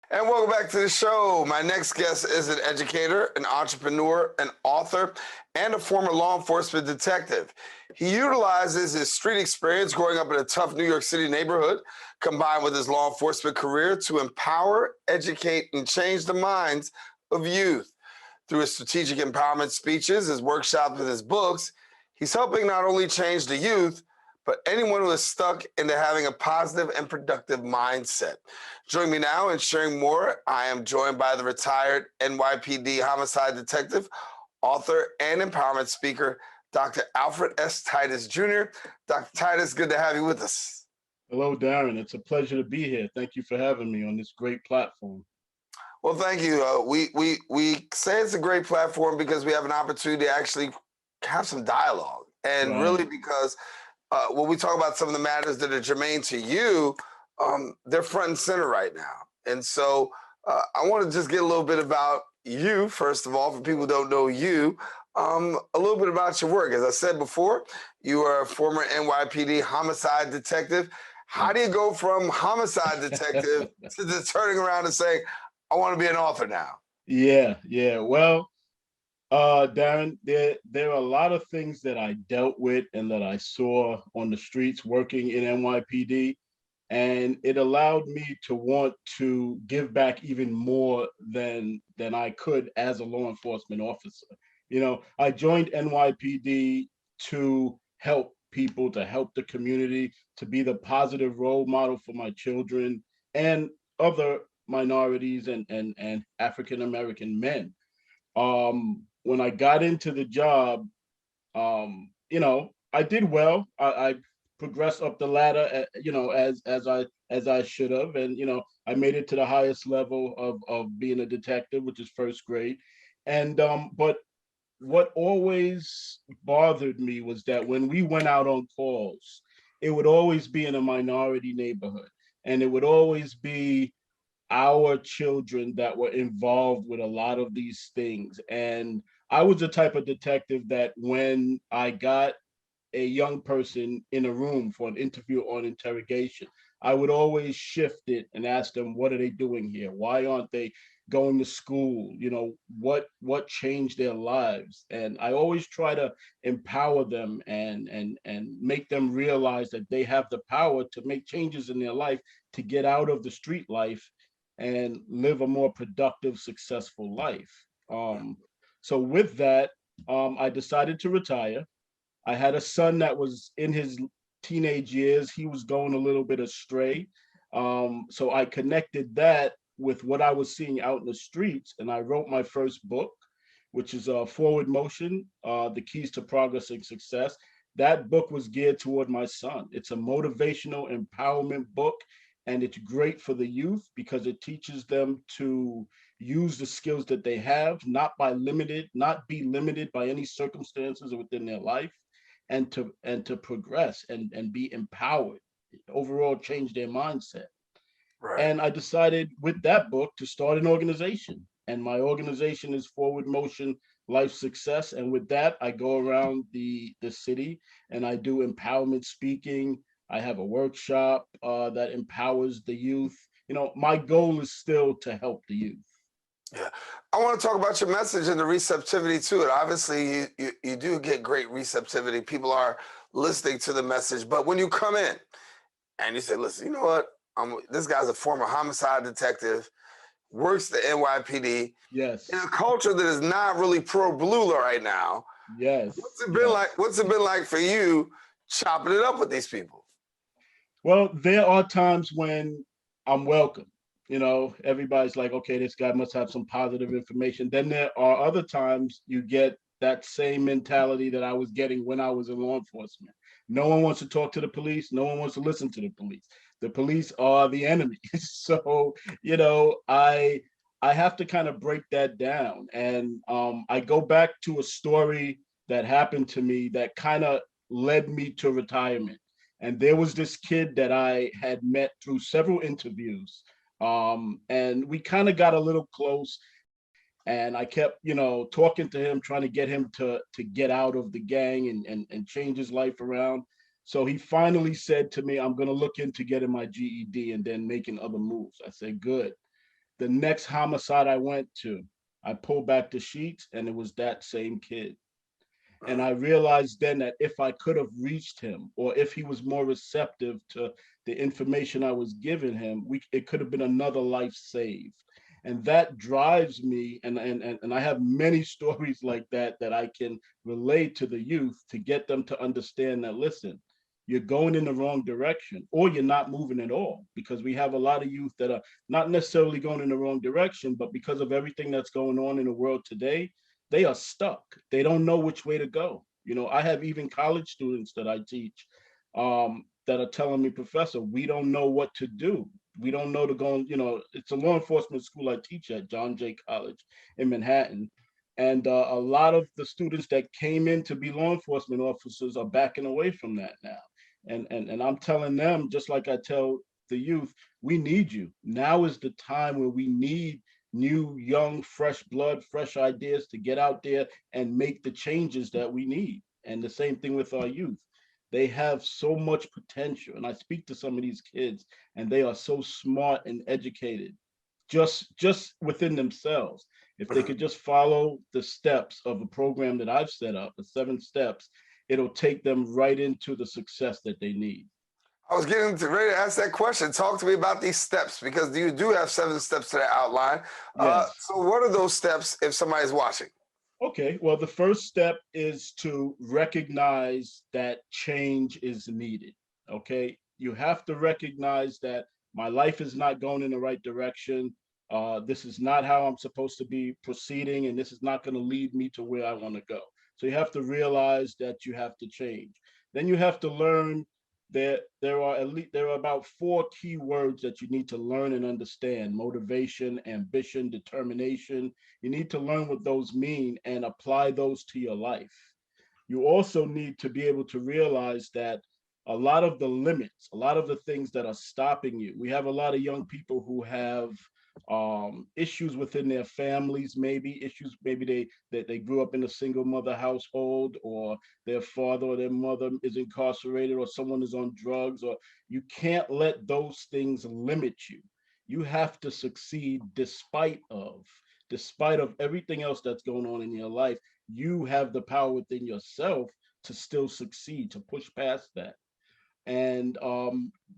And welcome back to the show. My next guest is an educator, an entrepreneur, an author, and a former law enforcement detective. He utilizes his street experience growing up in a tough New York City neighborhood, combined with his law enforcement career, to empower, educate, and change the minds of youth. Through his strategic empowerment speeches, his workshops, and his books, he's helping not only change the youth, but anyone who is stuck into having a positive and productive mindset. Join me now in sharing more. I am joined by the retired NYPD homicide detective, author, and empowerment speaker, Dr. Alfred S. Titus Jr. Dr. Titus, good to have you with us. Hello, Darren. It's a pleasure to be here. Thank you for having me on this great platform. Well, thank you. We say it's a great platform because we have an opportunity to actually have some dialogue, and really Right. because when we talk about some of the matters that are germane to you, they're front and center right now. And so I want to just get a little bit about you, first of all, for people who don't know you, a little bit about your work. As I said before, you are a former NYPD homicide detective. How do you go from homicide detective to turning around and saying, I want to be an author now? Yeah. Well, Darren, there are a lot of things that I dealt with and that I saw on the streets working in NYPD, and it allowed me to want to give back even more than I could as a law enforcement officer. I joined NYPD to help people, to help the community, to be the positive role model for my children and other minorities and African American men. When I got into the job, I did well. I progressed up the ladder, as I should have, and I made it to the highest level of being a detective, which is first grade. And but what always bothered me was that when we went out on calls, it would always be in a minority neighborhood, and it would always be our children that were involved with a lot of these things. And I was the type of detective that when I got a young person in a room for an interview or an interrogation, I would always shift it and ask them, what are they doing here? Why aren't they going to school? What changed their lives? And I always try to empower them and make them realize that they have the power to make changes in their life, to get out of the street life and live a more productive, successful life. So with that, I decided to retire. I had a son that was in his teenage years. He was going a little bit astray. So I connected that with what I was seeing out in the streets, and I wrote my first book, which is Forward Motion, The Keys to Progress and Success. That book was geared toward my son. It's a motivational empowerment book, and it's great for the youth because it teaches them to use the skills that they have, not be limited by any circumstances within their life, and to progress and be empowered, overall change their mindset. Right. And I decided with that book to start an organization. And my organization is Forward Motion Life Success. And with that, I go around the city and I do empowerment speaking. I have a workshop that empowers the youth. My goal is still to help the youth. Yeah. I want to talk about your message and the receptivity to it. Obviously, you do get great receptivity. People are listening to the message. But when you come in and you say, listen, you know what? This guy's a former homicide detective, works the NYPD in a Yes, culture that is not really pro blue right now. yes, What's it been like? yes. What's it been like for you chopping it up with these people? Well, there are times when I'm welcome. Everybody's like, okay, this guy must have some positive information. Then there are other times you get that same mentality that I was getting when I was in law enforcement. No one wants to talk to the police. No one wants to listen to the police. The police are the enemy. So, I have to kind of break that down. And I go back to a story that happened to me that kind of led me to retirement. And there was this kid that I had met through several interviews. And we kind of got a little close. And I kept, talking to him, trying to get him to get out of the gang and change his life around. So he finally said to me, I'm going to look into getting my GED and then making other moves. I said, good. The next homicide I went to, I pulled back the sheets and it was that same kid. And I realized then that if I could have reached him, or if he was more receptive to the information I was giving him, it could have been another life saved. And that drives me, and I have many stories like that I can relate to the youth to get them to understand that, listen, you're going in the wrong direction, or you're not moving at all, because we have a lot of youth that are not necessarily going in the wrong direction, but because of everything that's going on in the world today, they are stuck. They don't know which way to go. You know, I have even college students that I teach that are telling me, Professor, we don't know what to do. We don't know to go, you know, it's a law enforcement school I teach at, John Jay College in Manhattan. And a lot of the students that came in to be law enforcement officers are backing away from that now. And I'm telling them, just like I tell the youth, we need you. Now is the time where we need new, young, fresh blood, fresh ideas to get out there and make the changes that we need. And the same thing with our youth. They have so much potential. And I speak to some of these kids, and they are so smart and educated, just within themselves. If they could just follow the steps of a program that I've set up, the 7 steps, it'll take them right into the success that they need. I was ready to ask that question. Talk to me about these steps, because you do have 7 steps to that outline. Yes. So what are those steps if somebody's watching? Okay, well, the first step is to recognize that change is needed. Okay, you have to recognize that my life is not going in the right direction. This is not how I'm supposed to be proceeding, and this is not going to lead me to where I want to go. So you have to realize that you have to change. Then you have to learn that there are about 4 key words that you need to learn and understand: motivation, ambition, determination. You need to learn what those mean and apply those to your life. You also need to be able to realize that a lot of the limits, a lot of the things that are stopping you, we have a lot of young people who have issues within their families, maybe issues, maybe they grew up in a single mother household, or their father or their mother is incarcerated, or someone is on drugs, or you can't let those things limit you. You have to succeed despite of everything else that's going on in your life. You have the power within yourself to still succeed, to push past that. And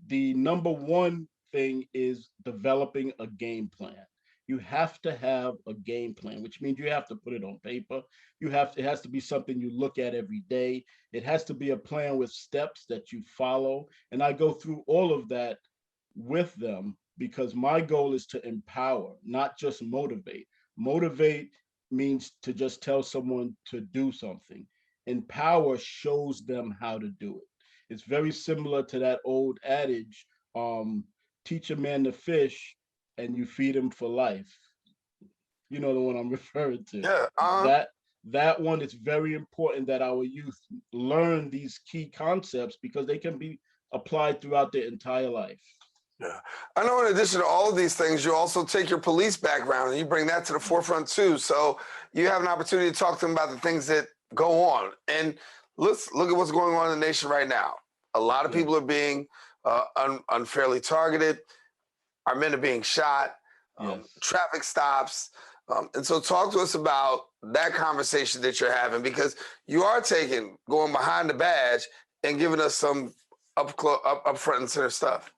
the number one thing is developing a game plan. You have to have a game plan, which means you have to put it on paper. It has to be something you look at every day. It has to be a plan with steps that you follow. And I go through all of that with them, because my goal is to empower, not just motivate. Motivate means to just tell someone to do something. Empower shows them how to do it. It's very similar to that old adage, um, teach a man to fish and you feed him for life. You know the one I'm referring to. Yeah. That one, is very important that our youth learn these key concepts, because they can be applied throughout their entire life. Yeah. I know in addition to all of these things, you also take your police background and you bring that to the forefront too. So you have an opportunity to talk to them about the things that go on. And let's look at what's going on in the nation right now. A lot of people are being unfairly targeted. Our men are being shot, Yes. traffic stops. And so talk to us about that conversation that you're having, because you are going behind the badge and giving us some up front and center stuff.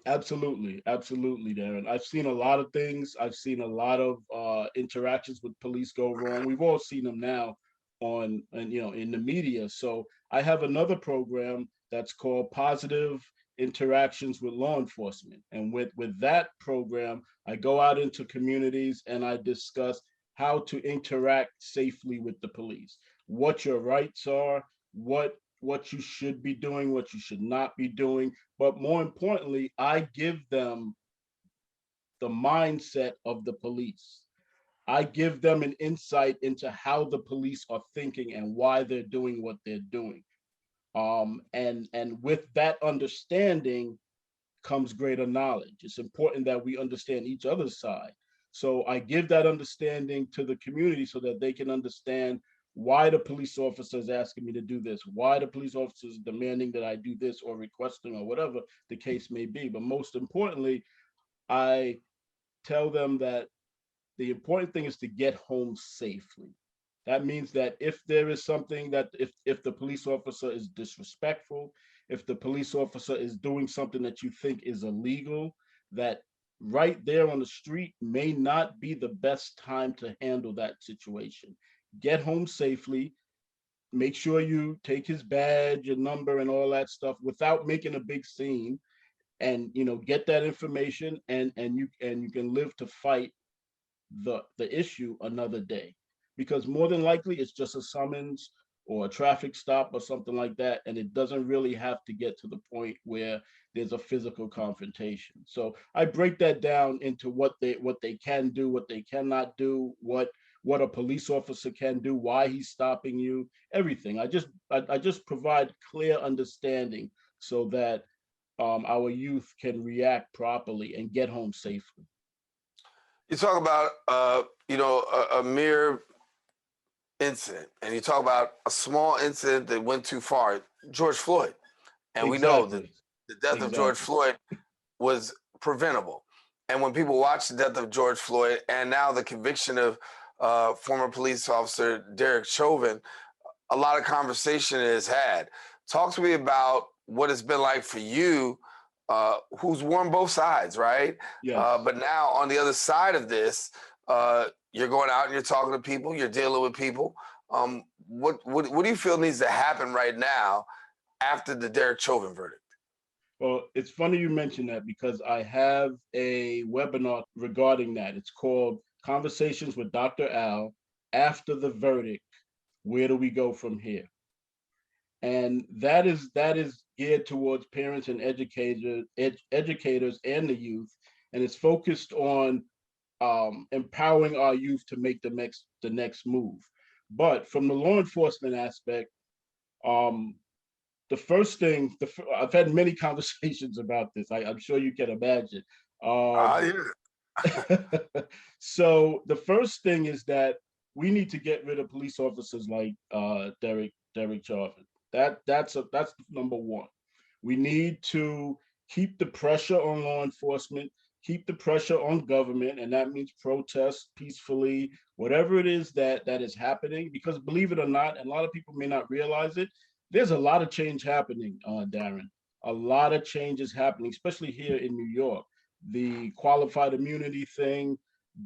Absolutely, absolutely, Daren. I've seen a lot of things. I've seen a lot of interactions with police go wrong. We've all seen them now in the media. So I have another program that's called Positive Interactions with Law Enforcement, and with that program, I go out into communities and I discuss how to interact safely with the police, what your rights are, what you should be doing, what you should not be doing. But more importantly, I give them the mindset of the police. I give them an insight into how the police are thinking and why they're doing what they're doing. And with that understanding comes greater knowledge. It's important that we understand each other's side. So I give that understanding to the community so that they can understand why the police officer is asking me to do this, why the police officer is demanding that I do this or requesting or whatever the case may be. But most importantly, I tell them that the important thing is to get home safely. That means that if there is something that if the police officer is disrespectful, if the police officer is doing something that you think is illegal, that right there on the street may not be the best time to handle that situation. Get home safely, make sure you take his badge and number and all that stuff without making a big scene, and get that information, and you can live to fight the issue another day, because more than likely it's just a summons or a traffic stop or something like that, and it doesn't really have to get to the point where there's a physical confrontation. So I break that down into what they can do, what they cannot do, what a police officer can do, why he's stopping you, everything. I just provide clear understanding so that our youth can react properly and get home safely. You talk about, a mere incident, and you talk about a small incident that went too far, George Floyd. And we know that Exactly. the death of George Exactly. Floyd was preventable. And when people watch the death of George Floyd and now the conviction of former police officer Derek Chauvin, a lot of conversation is had. Talk to me about what it's been like for you, who's worn both sides, right? Yes. But now on the other side of this, you're going out and you're talking to people, you're dealing with people. What do you feel needs to happen right now after the Derek Chauvin verdict? Well, it's funny you mention that because I have a webinar regarding that. It's called Conversations with Dr. Al After the Verdict. Where do we go from here? And that is geared towards parents and educators and the youth, and it's focused on empowering our youth to make the next move. But from the law enforcement aspect, um, the first thing, I've had many conversations about this. I'm sure you can imagine. Um, Yeah. so the first thing is that we need to get rid of police officers like Derek Chauvin. That's number one. We need to keep the pressure on law enforcement, keep the pressure on government, and that means protest peacefully, whatever it is that is happening. Because believe it or not, and a lot of people may not realize it, there's a lot of change happening, Daren. A lot of change is happening, especially here in New York. The qualified immunity thing,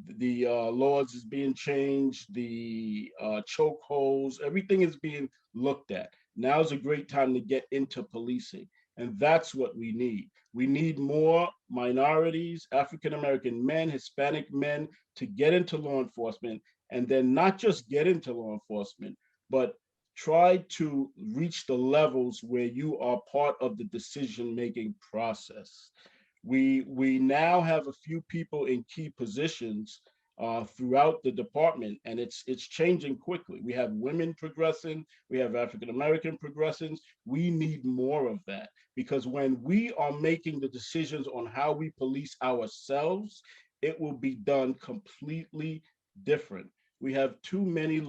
the laws is being changed, the chokeholds, everything is being looked at. Now is a great time to get into policing. And that's what we need. We need more minorities, African American men, Hispanic men to get into law enforcement, and then not just get into law enforcement, but try to reach the levels where you are part of the decision-making process. We now have a few people in key positions throughout the department, and it's changing quickly. We have women progressing, we have African American progressing. We need more of that, because when we are making the decisions on how we police ourselves, it will be done completely different. We have too many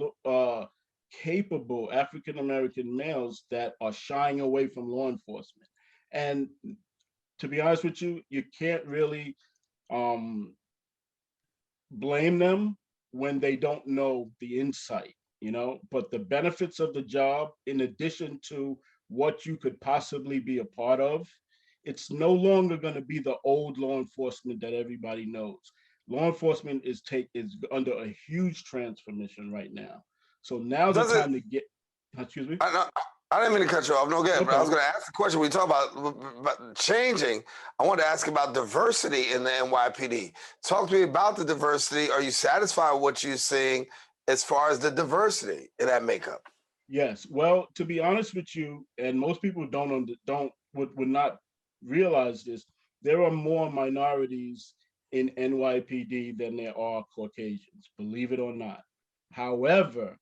capable African American males that are shying away from law enforcement, and to be honest with you, you can't really um, blame them when they don't know the insight. But the benefits of the job, in addition to what you could possibly be a part of, it's no longer going to be the old law enforcement that everybody knows. Law enforcement is under a huge transformation right now. So now's the Does it? time to get. Excuse me. I, I didn't mean to cut you off. No good. No But I was problem. going to ask the question. We talk about changing. I wanted to ask about diversity in the NYPD. Talk to me about the diversity. Are you satisfied with what you're seeing as far as the diversity in that makeup? Yes. Well, to be honest with you, and most people would not realize this, there are more minorities in NYPD than there are Caucasians, believe it or not. However,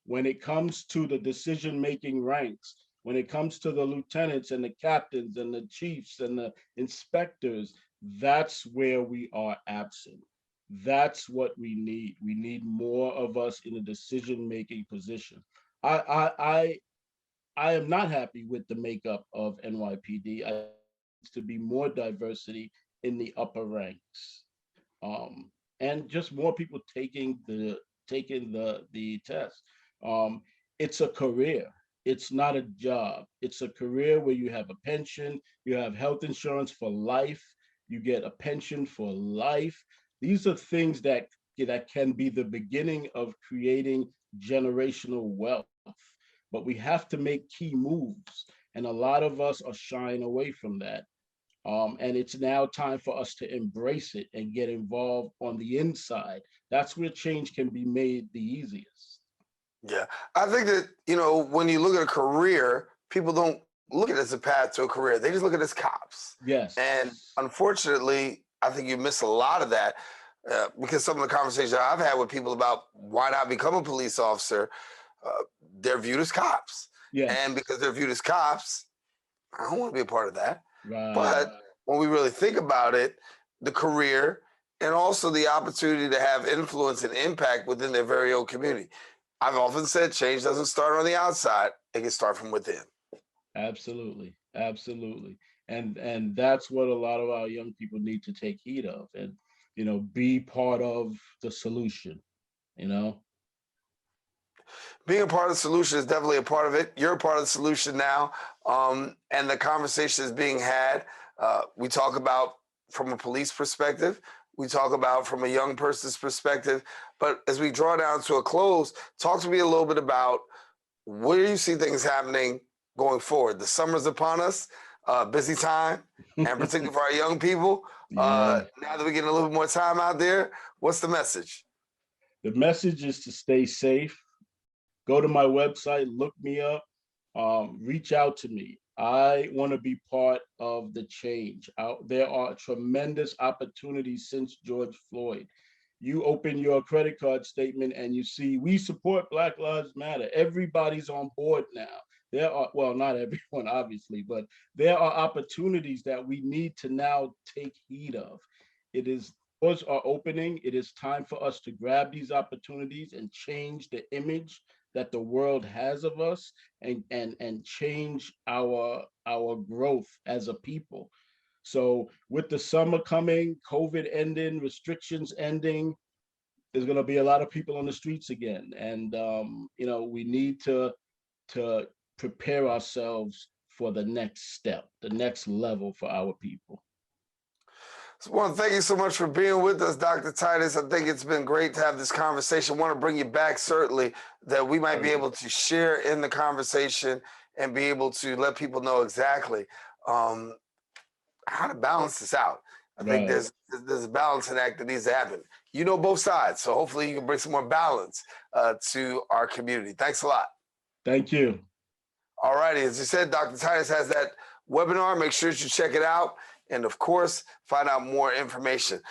when it comes to the decision-making ranks, when it comes to the lieutenants and the captains and the chiefs and the inspectors, that's where we are absent. That's what we need. We need more of us in a decision-making position. I I I I am not happy with the makeup of NYPD. I to be more diversity in the upper ranks. and just more people taking the test. Um, it's a career. It's not a job. It's a career where you have a pension, you have health insurance for life, you get a pension for life. These are things that can be the beginning of creating generational wealth. But we have to make key moves, and a lot of us are shying away from that. And it's now time for us to embrace it and get involved on the inside. That's where change can be made the easiest. Yeah, I think that, you know, when you look at a career, people don't look at it as a path to a career. They just look at it as cops. And Yes. unfortunately, I think you miss a lot of that because some of the conversations I've had with people about why not become a police officer, uh, they're viewed as cops. And Yes. because they're viewed as cops, I don't want to be a part of that. Right. But when we really think about it, the career and also the opportunity to have influence and impact within their very own community. I've often said change doesn't start on the outside, it can start from within. Absolutely. Absolutely. And that's what a lot of our young people need to take heed of, and be part of the solution, you know? Being a part of the solution is definitely a part of it. You're a part of the solution now, and the conversation is being had. We talk about from a police perspective. We talk about from a young person's perspective. But as we draw down to a close, talk to me a little bit about where you see things happening going forward. The summer's upon us, busy time, and particularly for our young people. Yeah. Now that we're getting a little bit more time out there, what's the message? The message is to stay safe. Go to my website, look me up, reach out to me. I want to be part of the change. There are tremendous opportunities since George Floyd. You open your credit card statement and you see we support Black Lives Matter. Everybody's on board now. There are, well, not everyone, obviously, but there are opportunities that we need to now take heed of. It is Doors are opening. It is time for us to grab these opportunities and change the image that the world has of us, and change our growth as a people. So with the summer coming, COVID ending, restrictions ending, there's going to be a lot of people on the streets again, and we need to prepare ourselves for the next step, the next level for our people. So, well, thank you so much for being with us, Dr. Titus. I think it's been great to have this conversation. I want to bring you back, certainly, that we might be able to share in the conversation and be able to let people know exactly um, how to balance this out. I think Right. there's a balancing act that needs to happen. You know both sides, so hopefully you can bring some more balance to our community. Thanks a lot. Thank you. All righty, as you said, Dr. Titus has that webinar. Make sure you check it out, and of course, find out more information.